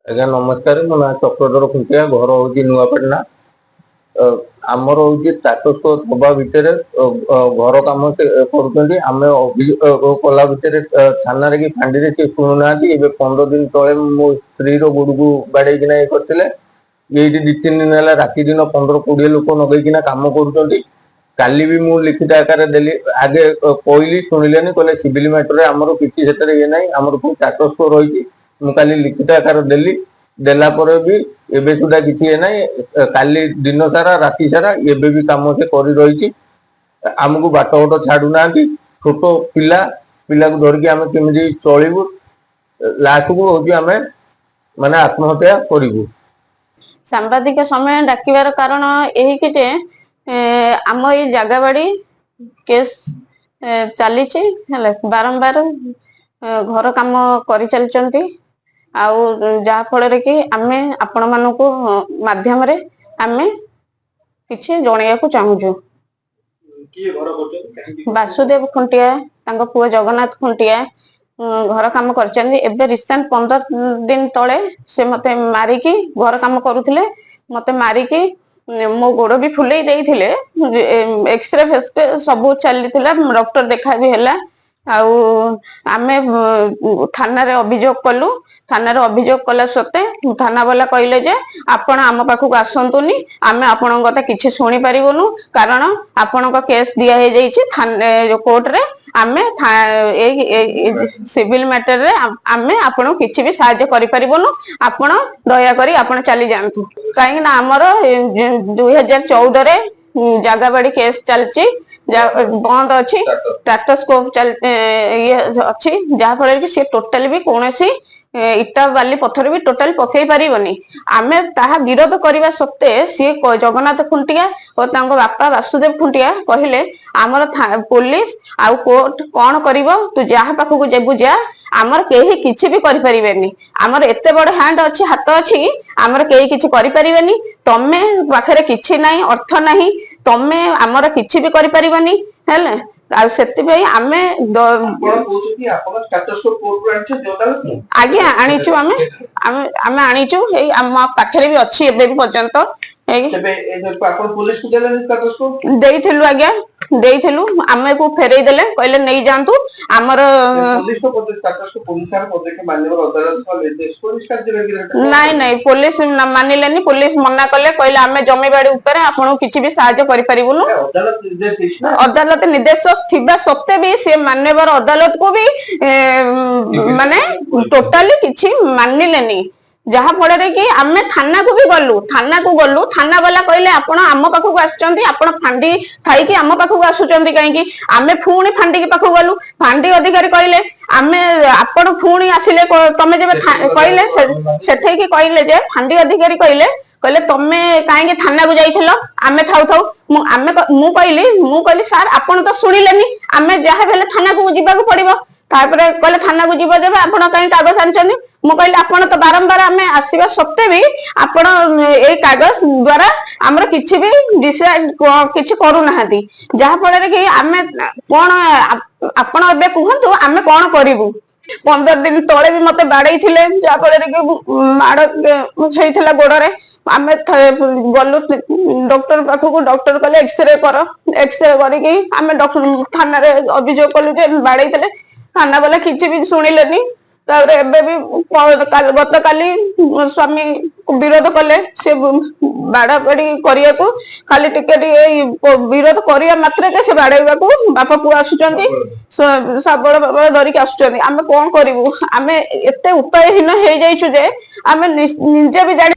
आज्ञा नमस्कार। मो ना चक्रधर खुंटिया घर हूँ नुआपाटना। आमर हूँ स्टाटस दबा भितर घर कम कला भितर थाना कि फांडी सी शुणुना 15 दिन तले मो स्त्री गोड़ को बाड़ेकिना ये करते ये 2-3 दिन है राति दिन 15-20 लोक नगेकिना कम कर काली भी मु लिखित आकार देली आगे कहली शुणिले कहले सिविल मैटर आमर किसी ये ना आमर स्टाटस रही मुझे लिखित आकार देली देला पर भी एबे सुधा किसी ना काली दिन सारा राति सारा एबे भी काम से कर रही आमको बाट घट छाड़ू ना छोट पिला पिला को धरिकी आम केमी चलू लास्ट को हूँ आम माने आत्महत्या करू। सांबादिक समय डाकिबार कारण यही कि जे आम ये जगह बाड़ी केस चली बारंबार घर काम कर चलती जहा फल कि आमे आपण मानकु माध्यम रे आमे किछि जणिया को चाहूजु। वासुदेव खुंटिया तांको पुओ जगन्नाथ खुंटिया घर काम करचंदी। एबे रिसेंट 15 दिन तले से मते मारिकी घर काम करूथिले मते मारिकी मो गोड़ भी फुले देइथिले एक्सरे फेस्टे सब चलीथिला डॉक्टर देखा भी हैला आमे थाना रे अभियोग कलु। थाना रे अभियोग कला सत्ते थाना वाला कहले जे आपण आम पाखक आसंतुनी आमे आपन कथा किछि सुनी परिबनु कारण आपन को केस दिया हे जाईछि थाना कोर्ट रे आमे सिविल मैटर रे आमे आपन किछि भी सहायता करि परिबनु आपण दया करी आपण चली जानतु काहे ना हमर 2014 रे जगह बाड़ी केस चलची बंद अच्छी स्टाटस को ये अच्छी जहा फल कि सी टोटाल भी कौन सी इटा बाली पत्थर भी टोटाल पकई पारिबनी आमे ताहा विरोध करबा सत्ते सी जगन्नाथ खुंटिया और तांको बापा वासुदेव खुंटिया कहले आमर पुलिस आउ कोर्ट कौन करिवो तू जहा पाखकु जेबु जा आमर केही किछि भी करि परिबेनी आमर एते बड़ हैंड अच्छी हाथ अच्छी आमर केही किछि करि परिबेनी तमे पाखरे किछि नाही अर्थ नाही तमे आमर किछि भी करि परिबनी हेले आ सेति भाई आमे आपण कहउछि आपण स्टेटस को कोर्ट रो आनिछ जोदालत आज्ञा आनिछु आमे आनिछु एई हम पाखरे भी अछि एबे भी पर्यंत तबे ए आपण पुलिस को देले स्टेटस को देइथिलु आज्ञा देइथिलु आमे को फेरई देले कहले नै जानतु हमर पुलिस को स्टेटस को पुलिसर पदके मान्यवर अदालत को निर्देश को निष्कार जरे नाही नाही पुलिस मानिलेनी पुलिस मना करले कहले आमे जमी बाड़ी ऊपर आपण किछि भी सहायता करि परिबुनु अदालत निर्देश थिबा सत्ते भी से मान्यवर अदालत को भी माने टोटली किछि मानिलेनी जहा फल कि आमे थाना को भी गलु थाना वाला कहले आपण आम पाखक आछंती आपण फांडी थाई कि आम पाखक आसुचंती काहे आमे फुणी फांडी के पाखक गलु फांडी अधिकारी कहले आमे आपण फुणी आसिले तमे जे कहले सेठै कि कहले जे फांडी अधिकारी कहले तमे काहे थाना को जाइथिलो आमे थाउ थाउ मु कहली सर आपण तो सुनिलेनी आमे जहा भेले थाना को जिबा को पड़िबो तापरे कहले थाना को जीव जेबे आपण काहे कागज आनचनी मु कहली आपण तो बारंबार आमे आसीबा सत्ते भी आपण ए कागज द्वारा हमर किछि भी डिसाइड किछि करू नाहंती जहा फल कि आमे कोन आपण एबे कहंतु आमे कोन करिवु 15 दिन तळे भी मते बाडै थिले जहा फल कि माड हेइथिला गोडरे आमे गलु डॉक्टर पाखक डॉक्टर कहले एक्सरे करिकी आमे डॉक्टर थाना रे अभियोग कलु जे बाडै थिले थाना वाला किछि भी सुनिलेनी तारे एबे भी गत काली स्वामी विरोध कले से बाड़ा बाड़ी करिया को खाली टिके विरोध करिया मात्र के से बाड़ेबा को बापा पु आसुचंती सबड़ बाबा धरिक आसुचंती आमे कोन करिवु आमे एते उपायहीन हे जाइछु जे आमे निजे भी जानि